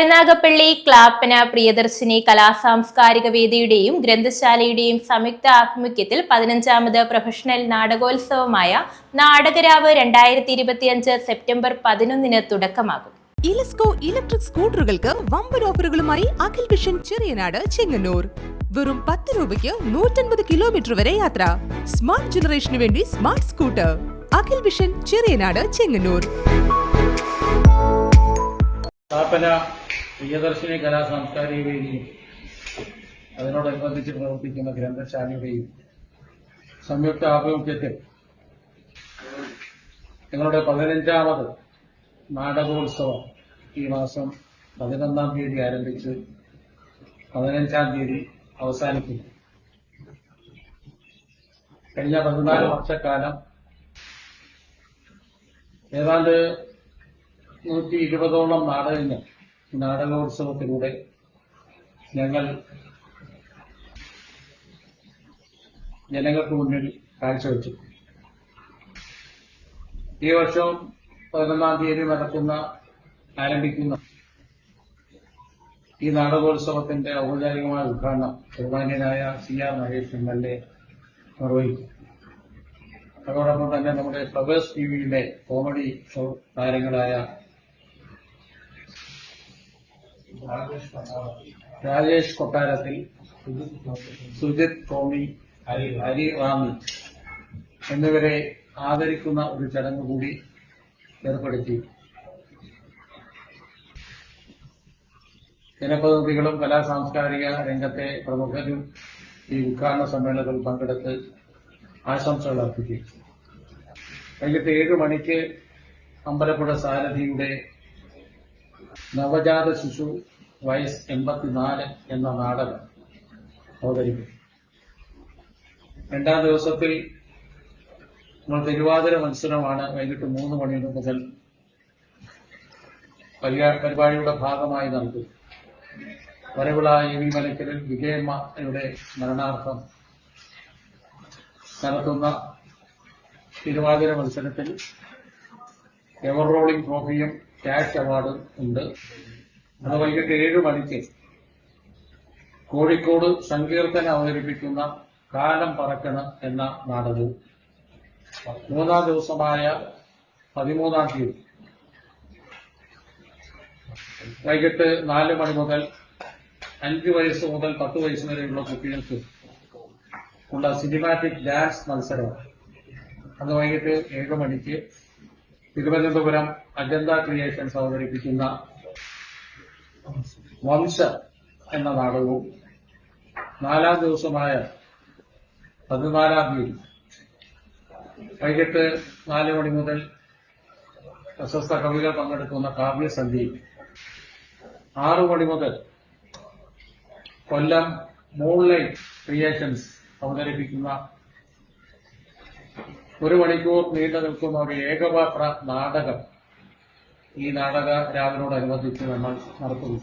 കരുനാഗപ്പള്ളി ക്ലാപ്പന പ്രിയദർശിനി കലാസാംസ്കാരിക വേദിയുടെയും ഗ്രന്ഥശാലയുടെയും സംയുക്ത ആഭിമുഖ്യത്തിൽ 15ാമത് professional നാടകോത്സവമായ നാടകരാവ് 2025 September 11 തുടക്കമാകും. ഇലസ്കോ ഇലക്ട്രിക് സ്കൂട്ടറുകൾക്ക് വമ്പൻ ഓഫറുകളുമായി അഖിൽ വിഷൻ ചെറിയനാട് ചെങ്ങന്നൂർ. വെറും 10 രൂപയ്ക്ക് 150 കിലോമീറ്റർ വരെ യാത്ര. സ്മാർട്ട് ജനറേഷനു വേണ്ടി smart scooter. Akhil vision Cheriyanad Chengannur. Clappana Priyadarshini കലാസാംസ്കാരിക വേദിയും അതിനോടനുബന്ധിച്ച് പ്രവർത്തിക്കുന്ന ഗ്രന്ഥശാലയുടെയും സംയുക്ത ആഭിമുഖ്യത്തിൽ ഞങ്ങളുടെ 15ാമത് നാടകോത്സവം ഈ മാസം 11-ാം തീയതി ആരംഭിച്ച് 15-ാം തീയതി അവസാനിക്കുന്നു. കഴിഞ്ഞ 14 വർഷക്കാലം ഏതാണ്ട് 120ഓളം നാടകങ്ങൾ നാടകോത്സവത്തിലൂടെ ഞങ്ങൾ ജനങ്ങൾക്ക് മുന്നിൽ കാഴ്ചവെച്ചു. ഈ വർഷം 11-ാം തീയതി ആരംഭിക്കുന്ന ഈ നാടകോത്സവത്തിന്റെ ഔപചാരികമായ ഉദ്ഘാടനം ബഹുമാന്യനായ CR മഹേഷ് MLA നിർവഹിക്കും. അതോടൊപ്പം തന്നെ നമ്മുടെ ഫ്ലവേഴ്സ് ടിവിയിലെ കോമഡി ഷോ താരങ്ങളായ രാജേഷ് കൊട്ടാരത്തിൽ, സുജിത് ടോമി, ഹരി റാമി എന്നിവരെ ആദരിക്കുന്ന ഒരു ചടങ്ങ് കൂടി ഏർപ്പെടുത്തി. ജനപ്രതിനിധികളും കലാസാംസ്കാരിക രംഗത്തെ പ്രമുഖരും ഈ ഉദ്ഘാടന സമ്മേളനത്തിൽ പങ്കെടുത്ത് ആശംസകൾ അർപ്പിക്കും. വൈകിട്ട് 7 മണിക്ക് അമ്പലപ്പുഴ സാരഥിയുടെ നവജാത ശിശു വയസ്സ് 84 എന്ന നാടകം അവതരിപ്പിക്കും. 2-ാം ദിവസത്തിൽ നമ്മൾ തിരുവാതിര മത്സരമാണ് വൈകിട്ട് 3 മണി മുതൽ പരിപാടിയുടെ ഭാഗമായി നടത്തും. വരവിള EV മലക്കലിൽ വിജയമ്മയുടെ സ്മരണാർത്ഥം നടത്തുന്ന തിരുവാതിര മത്സരത്തിൽ എവർ റോളിംഗ് ട്രോഫിയും ക്യാഷ് അവാർഡും ഉണ്ട്. അത് വൈകിട്ട് 7 മണിക്ക് കോഴിക്കോട് സങ്കീർത്തനം അവതരിപ്പിക്കുന്ന കാലം പറക്കണ എന്ന നാടകവും 3-ാം ദിവസമായ 13-ാം തീയതി വൈകിട്ട് 4 മണി മുതൽ 5 വയസ്സ് മുതൽ 10 വയസ്സ് വരെയുള്ള കുട്ടികൾക്ക് ഉള്ള സിനിമാറ്റിക് ഡാൻസ് മത്സരം അന്ന് വൈകിട്ട് 7 മണിക്ക് തിരുവനന്തപുരം അജന്ത ക്രിയേഷൻസ് അവതരിപ്പിക്കുന്ന വംശ എന്ന നാടകവും 4-ാം ദിവസമായ 14-ാം തീയതി വൈകിട്ട് 4 മണി മുതൽ പ്രശസ്ത കവികൾ പങ്കെടുക്കുന്ന കാവ്യസന്ധ്യയും 6 മണി മുതൽ കൊല്ലം മൂൺലൈറ്റ് ക്രിയേഷൻസ് അവതരിപ്പിക്കുന്ന 1 മണിക്കൂർ നീണ്ടു നിൽക്കുന്ന ഒരു ഏകപാത്ര നാടകം ഈ നാടക രാവിനോടനുബന്ധിച്ച് നമ്മൾ നടത്തുന്നു.